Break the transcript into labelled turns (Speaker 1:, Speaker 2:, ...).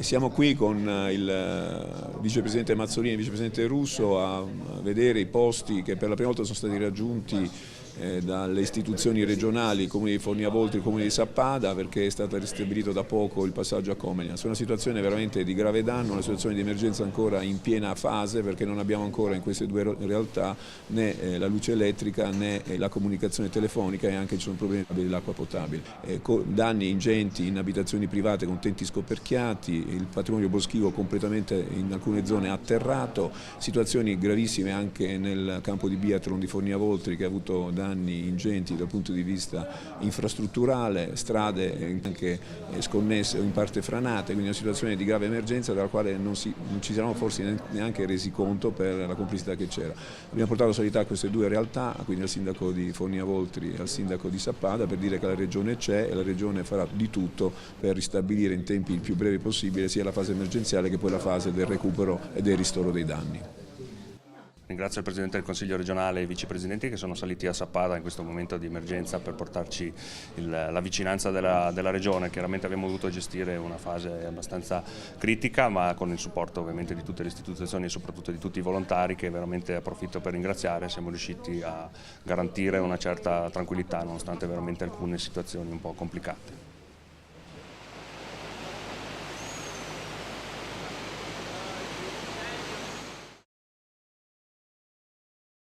Speaker 1: Siamo qui con il vicepresidente Mazzolini e il vicepresidente Russo a vedere i posti che per la prima volta sono stati raggiunti dalle istituzioni regionali, il Comune di Forniavoltri e il Comune di Sappada, perché è stato ristabilito da poco il passaggio a Comenias. È una situazione veramente di grave danno, una situazione di emergenza ancora in piena fase, perché non abbiamo ancora in queste due realtà né la luce elettrica né la comunicazione telefonica, e anche ci sono problemi dell'acqua potabile. Danni ingenti in abitazioni private con tetti scoperchiati, il patrimonio boschivo completamente in alcune zone atterrato, situazioni gravissime anche nel campo di biathlon di Forniavoltri, che ha avuto danni ingenti dal punto di vista infrastrutturale, strade anche sconnesse o in parte franate, quindi una situazione di grave emergenza dalla quale non ci siamo forse neanche resi conto per la complessità che c'era. Abbiamo portato solidarietà a queste due realtà, quindi al sindaco di Forniavoltri e al sindaco di Sappada, per dire che la regione c'è e la regione farà di tutto per ristabilire in tempi il più brevi possibile sia la fase emergenziale che poi la fase del recupero e del ristoro dei danni.
Speaker 2: Ringrazio il Presidente del Consiglio regionale e i vicepresidenti che sono saliti a Sappada in questo momento di emergenza per portarci la vicinanza della regione. Chiaramente abbiamo dovuto gestire una fase abbastanza critica, ma con il supporto ovviamente di tutte le istituzioni e soprattutto di tutti i volontari, che veramente approfitto per ringraziare. Siamo riusciti a garantire una certa tranquillità nonostante veramente alcune situazioni un po' complicate.